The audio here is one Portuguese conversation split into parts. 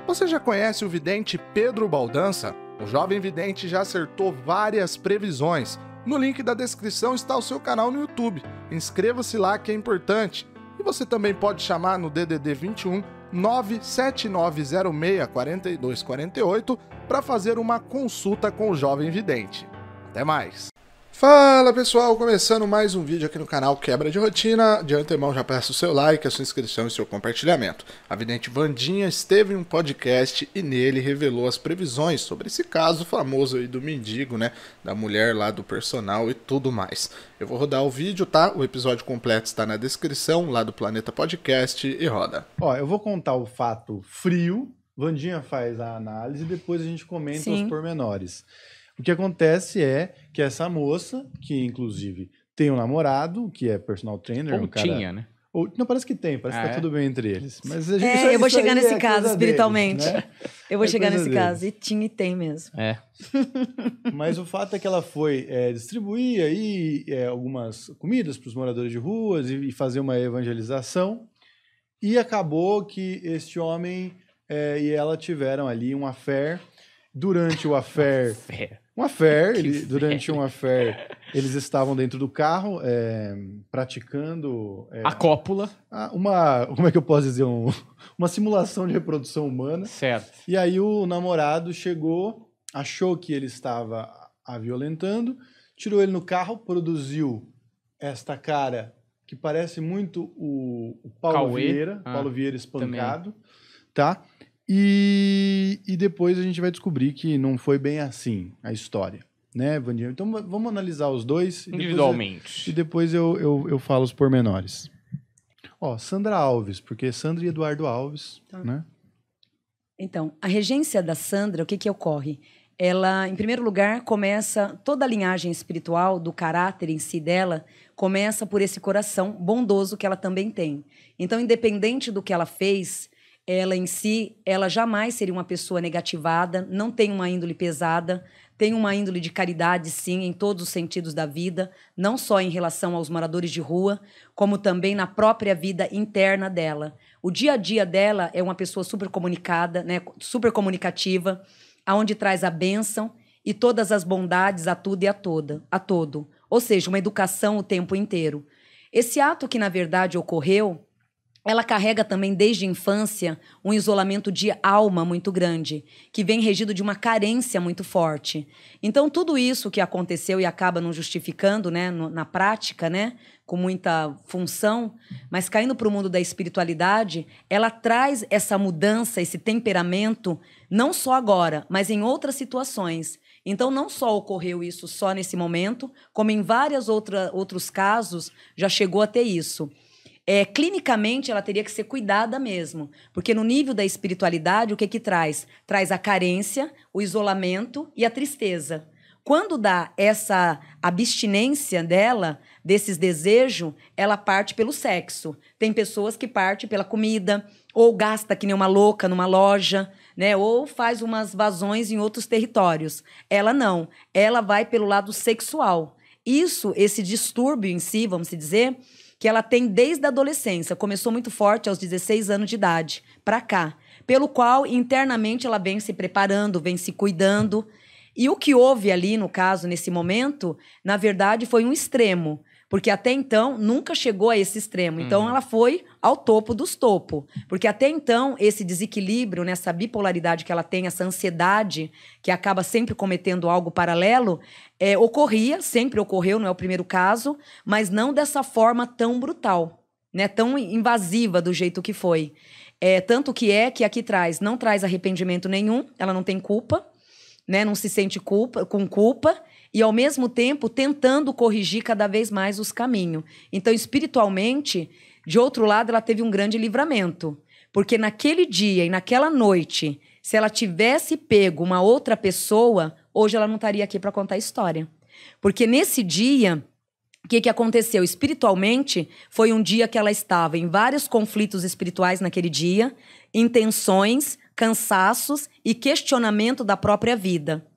Você já conhece o vidente Pedro Baldança? O jovem vidente já acertou várias previsões. No link da descrição está o seu canal no YouTube. Inscreva-se lá que é importante. E você também pode chamar no DDD 21 97906 4248 para fazer uma consulta com o jovem vidente. Até mais! Fala pessoal, começando mais um vídeo aqui no canal Quebra de Rotina. De antemão já peço o seu like, a sua inscrição e o seu compartilhamento. A vidente Vandinha esteve em um podcast e nele revelou as previsões sobre esse caso famoso aí do mendigo, né? Da mulher lá do personal e tudo mais. Eu vou rodar o vídeo, tá? O episódio completo está na descrição lá do Planeta Podcast e roda. Ó, eu vou contar o fato frio, Vandinha faz a análise e depois a gente comenta os pormenores. O que acontece é que essa moça, que inclusive tem um namorado, que é personal trainer... Ou cara... tinha, né? Não, parece que tem, parece que tá tudo bem entre eles. Mas a gente, eu vou chegar nesse caso, espiritualmente. Deles, né? Eu vou chegar nesse caso, e tinha e tem mesmo. Mas o fato é que ela foi distribuir aí algumas comidas para os moradores de ruas e fazer uma evangelização. E acabou que este homem e ela tiveram ali um affair. Durante o affair... durante um affair, eles estavam dentro do carro praticando... a cópula. Como é que eu posso dizer? Uma simulação de reprodução humana. Certo. E aí o namorado chegou, achou que ele estava a violentando, tirou ele no carro, produziu esta cara que parece muito o Paulo Vieira. Paulo Vieira espancado. Também. Tá? E depois a gente vai descobrir que não foi bem assim a história, né, Vandinha? Então vamos analisar os dois individualmente. E depois eu falo os pormenores. Ó, Sandra Alves, porque Sandra e Eduardo Alves, né? Então, a regência da Sandra, o que ocorre? Ela, em primeiro lugar, começa toda a linhagem espiritual do caráter em si dela, começa por esse coração bondoso que ela também tem. Então, independente do que ela fez, ela em si, ela jamais seria uma pessoa negativada, não tem uma índole pesada, tem uma índole de caridade, sim, em todos os sentidos da vida, não só em relação aos moradores de rua, como também na própria vida interna dela. O dia a dia dela é uma pessoa super comunicada, né, super comunicativa, aonde traz a bênção e todas as bondades a tudo e a todo. Ou seja, uma educação o tempo inteiro. Esse ato que, na verdade, ocorreu... Ela carrega também, desde a infância, um isolamento de alma muito grande, que vem regido de uma carência muito forte. Então, tudo isso que aconteceu e acaba não justificando, né, na prática, né, com muita função, mas caindo para o mundo da espiritualidade, ela traz essa mudança, esse temperamento, não só agora, mas em outras situações. Então, não só ocorreu isso só nesse momento, como em vários outros casos já chegou a ter isso. Clinicamente, ela teria que ser cuidada mesmo, porque no nível da espiritualidade, o que traz? Traz a carência, o isolamento e a tristeza. Quando dá essa abstinência dela, desses desejos, ela parte pelo sexo. Tem pessoas que partem pela comida, ou gasta que nem uma louca numa loja, né? Ou faz umas vazões em outros territórios. Ela não, ela vai pelo lado sexual. Esse distúrbio em si, vamos dizer... que ela tem desde a adolescência, começou muito forte aos 16 anos de idade, para cá, pelo qual internamente ela vem se preparando, vem se cuidando. E o que houve ali, no caso, nesse momento, na verdade, foi um extremo, porque até então nunca chegou a esse extremo. Então, ela foi ao topo dos topos, porque até então esse desequilíbrio, nessa bipolaridade que ela tem, essa ansiedade, que acaba sempre cometendo algo paralelo, sempre ocorreu, não é o primeiro caso, mas não dessa forma tão brutal, né, tão invasiva do jeito que foi. Tanto que aqui não traz arrependimento nenhum, ela não tem culpa, né, não se sente com culpa, e, ao mesmo tempo, tentando corrigir cada vez mais os caminhos. Então, espiritualmente, de outro lado, ela teve um grande livramento. Porque naquele dia e naquela noite, se ela tivesse pego uma outra pessoa, hoje ela não estaria aqui para contar a história. Porque nesse dia, o que aconteceu? Espiritualmente, foi um dia que ela estava em vários conflitos espirituais naquele dia, intenções, cansaços e questionamento da própria vida.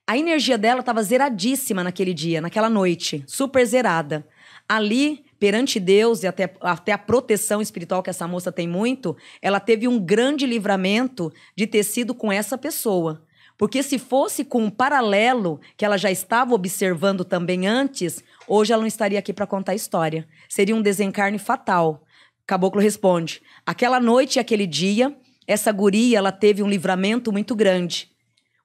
A energia dela estava zeradíssima naquele dia, naquela noite, super zerada. Ali, perante Deus e até a proteção espiritual que essa moça tem muito, ela teve um grande livramento de ter sido com essa pessoa. Porque se fosse com um paralelo que ela já estava observando também antes, hoje ela não estaria aqui para contar a história. Seria um desencarne fatal. Caboclo responde: aquela noite e aquele dia, essa guria ela teve um livramento muito grande.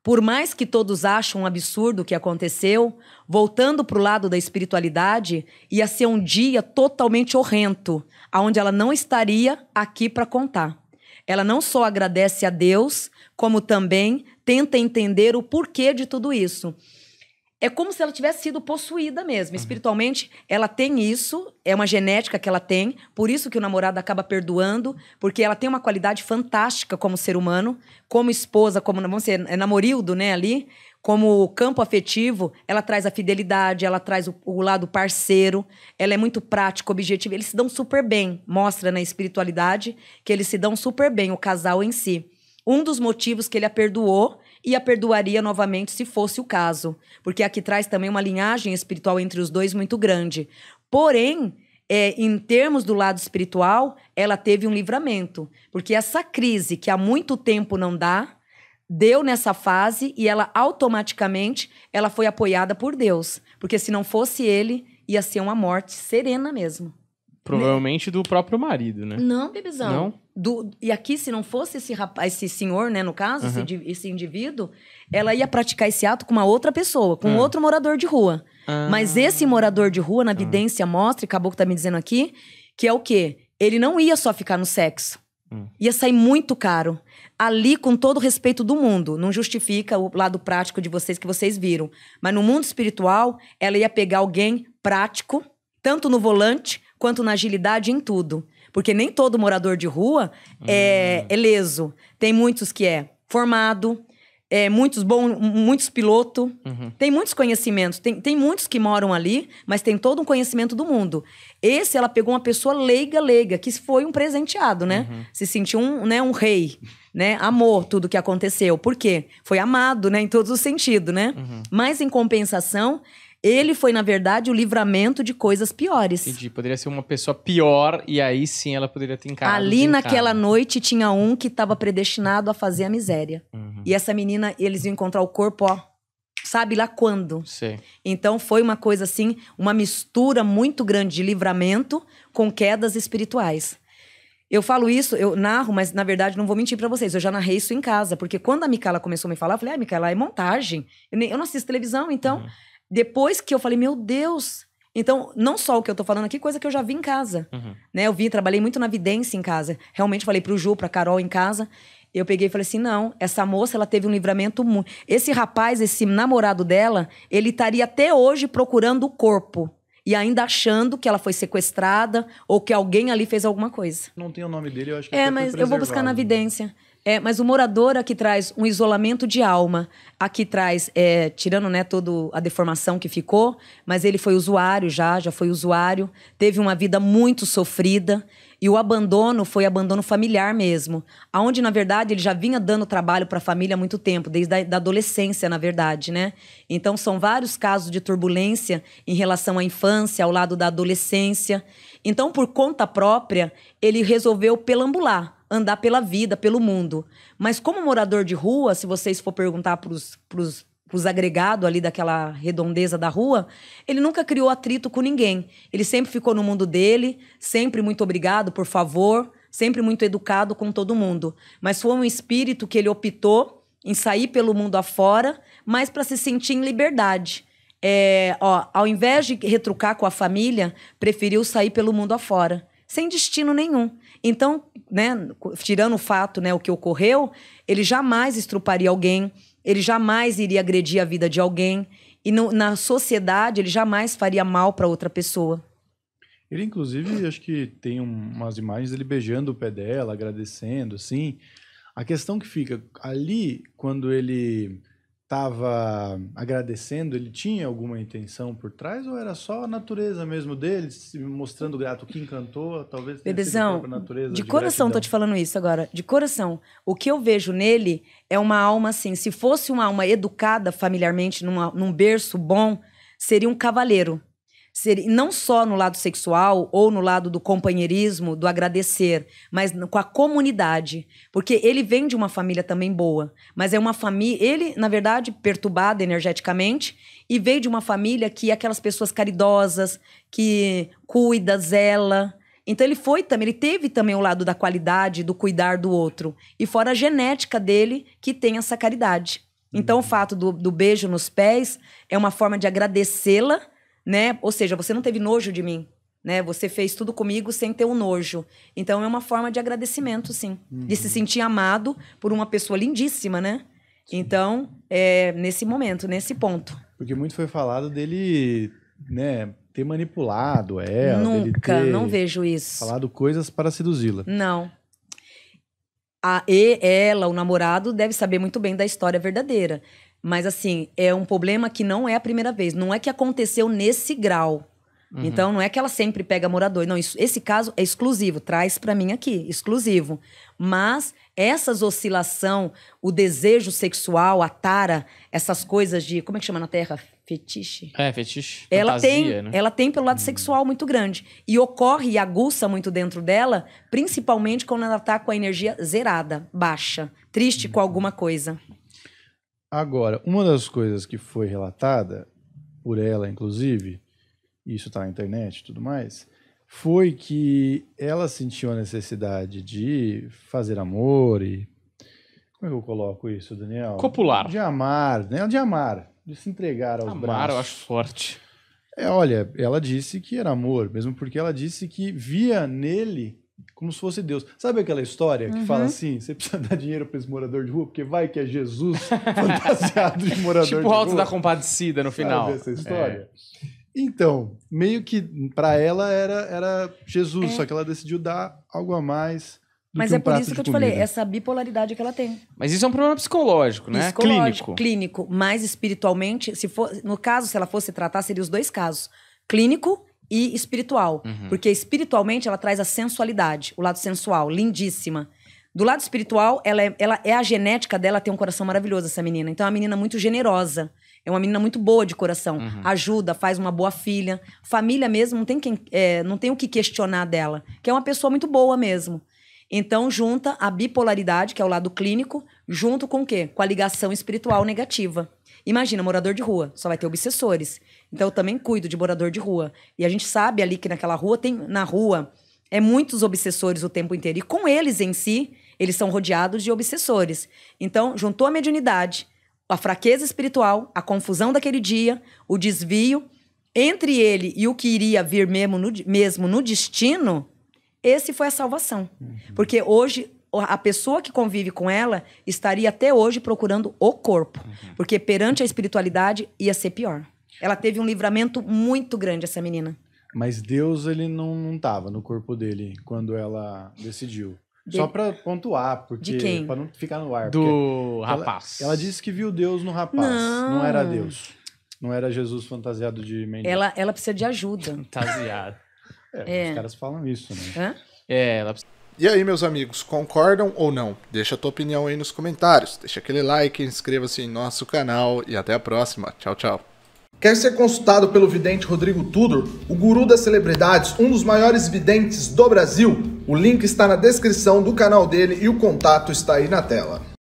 Por mais que todos acham um absurdo o que aconteceu, voltando para o lado da espiritualidade, ia ser um dia totalmente horrendo, onde ela não estaria aqui para contar. Ela não só agradece a Deus, como também tenta entender o porquê de tudo isso. É como se ela tivesse sido possuída mesmo. Espiritualmente, ela tem isso, é uma genética que ela tem, por isso que o namorado acaba perdoando, porque ela tem uma qualidade fantástica como ser humano, como esposa, como, vamos dizer, namorildo, né, ali, como campo afetivo, ela traz a fidelidade, ela traz o lado parceiro, ela é muito prática, objetiva, eles se dão super bem, mostra na espiritualidade que eles se dão super bem, o casal em si. Um dos motivos que ele a perdoou e a perdoaria novamente se fosse o caso. Porque aqui traz também uma linhagem espiritual entre os dois muito grande. Porém, em termos do lado espiritual, ela teve um livramento. Porque essa crise que há muito tempo não dá, deu nessa fase e ela automaticamente ela foi apoiada por Deus. Porque se não fosse ele, ia ser uma morte serena mesmo. Provavelmente do próprio marido, né? Não, bebezão. Não? E aqui, se não fosse esse rapaz, esse senhor, né, no caso, esse indivíduo, ela ia praticar esse ato com uma outra pessoa, com outro morador de rua. Mas esse morador de rua, na evidência, mostra, e Caboclo tá me dizendo aqui, que é o quê? Ele não ia só ficar no sexo. Ia sair muito caro. Ali, com todo o respeito do mundo, não justifica o lado prático de vocês que vocês viram. Mas no mundo espiritual, ela ia pegar alguém prático, tanto no volante, quanto na agilidade em tudo. Porque nem todo morador de rua é leso. Tem muitos que é formado, muitos pilotos, tem muitos conhecimentos. Tem muitos que moram ali, mas tem todo um conhecimento do mundo. Esse, ela pegou uma pessoa leiga, que foi um presenteado, né? Se sentiu um rei, né? Amou tudo que aconteceu. Por quê? Foi amado, né? Em todos os sentidos, né? Mas, em compensação, ele foi, na verdade, o livramento de coisas piores. Entendi. Poderia ser uma pessoa pior e aí sim ela poderia ter encarado. Ali naquela noite tinha um que estava predestinado a fazer a miséria. E essa menina, eles iam encontrar o corpo, ó, sabe lá quando. Sei. Então foi uma coisa assim, uma mistura muito grande de livramento com quedas espirituais. Eu falo isso, eu narro, mas na verdade não vou mentir pra vocês. Eu já narrei isso em casa, porque quando a Micaela começou a me falar, eu falei, Micaela, é montagem. Eu não assisto televisão, então... Depois que eu falei, meu Deus... Então, não só o que eu tô falando aqui, coisa que eu já vi em casa. Né? Eu trabalhei muito na vidência em casa. Realmente falei pro Ju, pra Carol em casa. Eu peguei e falei assim, não, essa moça, ela teve um livramento muito... Esse rapaz, esse namorado dela, ele estaria até hoje procurando o corpo. E ainda achando que ela foi sequestrada ou que alguém ali fez alguma coisa. Não tem o nome dele, eu acho que mas eu vou buscar na vidência. Mas o morador aqui traz um isolamento de alma. Aqui traz, tirando, né, toda a deformação que ficou, mas ele foi usuário já foi usuário, teve uma vida muito sofrida, e o abandono foi abandono familiar mesmo, aonde, na verdade, ele já vinha dando trabalho para a família há muito tempo, desde a adolescência, na verdade, né? Então, são vários casos de turbulência em relação à infância, ao lado da adolescência. Então, por conta própria, ele resolveu pelambular, andar pela vida, pelo mundo. Mas como morador de rua, se vocês for perguntar pros agregados ali daquela redondeza da rua, ele nunca criou atrito com ninguém. Ele sempre ficou no mundo dele, sempre muito obrigado, por favor, sempre muito educado com todo mundo. Mas foi um espírito que ele optou em sair pelo mundo afora, mas para se sentir em liberdade. Ao invés de retrucar com a família, preferiu sair pelo mundo afora, sem destino nenhum. Então, né, tirando o fato, né, o que ocorreu, ele jamais estruparia alguém, ele jamais iria agredir a vida de alguém, e na sociedade ele jamais faria mal para outra pessoa. Ele, inclusive, acho que tem umas imagens dele beijando o pé dela, agradecendo, assim. A questão que fica ali, quando ele estava agradecendo, ele tinha alguma intenção por trás ou era só a natureza mesmo dele, se mostrando grato? O que encantou, talvez tenha sido a própria natureza de coração gratidão. Tô te falando isso agora, de coração. O que eu vejo nele é uma alma assim, se fosse uma alma educada familiarmente, num berço bom, seria um cavaleiro. Não só no lado sexual ou no lado do companheirismo, do agradecer, mas com a comunidade. Porque ele vem de uma família também boa, mas é uma família... Ele, na verdade, perturbado energeticamente, e veio de uma família que é aquelas pessoas caridosas, que cuida, zela. Então ele teve também o lado da qualidade, do cuidar do outro. E fora a genética dele, que tem essa caridade. Então o fato do beijo nos pés é uma forma de agradecê-la, né? Ou seja, você não teve nojo de mim, né? Você fez tudo comigo sem ter um nojo. Então é uma forma de agradecimento, sim. De se sentir amado por uma pessoa lindíssima, né? Então, nesse momento, nesse ponto. Porque muito foi falado dele, né, ter manipulado ela. Nunca, dele ter não vejo isso. falado coisas para seduzi-la. Não. Ela, o namorado, deve saber muito bem da história verdadeira. Mas, assim, é um problema que não é a primeira vez. Não é que aconteceu nesse grau. Então, não é que ela sempre pega morador. Não, esse caso é exclusivo. Traz pra mim aqui, exclusivo. Mas essas oscilação, o desejo sexual, a tara, essas coisas de... Como é que chama na Terra? Fetiche? Fetiche. Ela Fantasia, né? Ela tem pelo lado sexual muito grande. E ocorre e aguça muito dentro dela, principalmente quando ela tá com a energia zerada, baixa, triste com alguma coisa. Agora, uma das coisas que foi relatada por ela, inclusive, isso tá na internet e tudo mais, foi que ela sentiu a necessidade de fazer amor e... Como é que eu coloco isso, Daniel? Copular. De amar, né? De amar, de se entregar aos braços. Amar, eu acho forte. Olha, ela disse que era amor, mesmo porque ela disse que via nele como se fosse Deus. Sabe aquela história que fala assim, você precisa dar dinheiro para esse morador de rua, porque vai que é Jesus fantasiado de morador de rua? Tipo o Alto da Compadecida no final. Sabe essa história? Então, meio que para ela era Jesus, só que ela decidiu dar algo a mais do Mas que um é por prato isso de que eu te comida. falei, essa bipolaridade que ela tem. Mas isso é um problema psicológico, né? Psicológico, Clínico. clínico, mas espiritualmente, no caso, se ela fosse tratar, seria os dois casos. Clínico e espiritual. Porque espiritualmente ela traz a sensualidade, o lado sensual, lindíssima. Do lado espiritual, ela é a genética dela, tem um coração maravilhoso, essa menina. Então é uma menina muito generosa. É uma menina muito boa de coração. Ajuda, faz uma boa filha. Família mesmo, não tem o que questionar dela. Que é uma pessoa muito boa mesmo. Então, junta a bipolaridade, que é o lado clínico, junto com o quê? Com a ligação espiritual negativa. Imagina, morador de rua, só vai ter obsessores. Então, eu também cuido de morador de rua. E a gente sabe ali que naquela rua, muitos obsessores o tempo inteiro. E com eles em si, eles são rodeados de obsessores. Então, juntou a mediunidade, a fraqueza espiritual, a confusão daquele dia, o desvio, entre ele e o que iria vir mesmo no destino, esse foi a salvação. Porque hoje, a pessoa que convive com ela estaria até hoje procurando o corpo. Porque perante a espiritualidade ia ser pior. Ela teve um livramento muito grande, essa menina. Mas Deus, ele não estava no corpo dele quando ela decidiu. Só pra pontuar, porque... De quem? Pra não ficar no ar. Do rapaz. Ela disse que viu Deus no rapaz. Não era Deus. Não era Jesus fantasiado de mendigo. Ela precisa de ajuda. Fantasiado. Os caras falam isso, né? Hã? Ela precisa... E aí, meus amigos, concordam ou não? Deixa a tua opinião aí nos comentários. Deixa aquele like, inscreva-se em nosso canal e até a próxima. Tchau, tchau. Quer ser consultado pelo vidente Rodrigo Tudor, o guru das celebridades, um dos maiores videntes do Brasil? O link está na descrição do canal dele e o contato está aí na tela.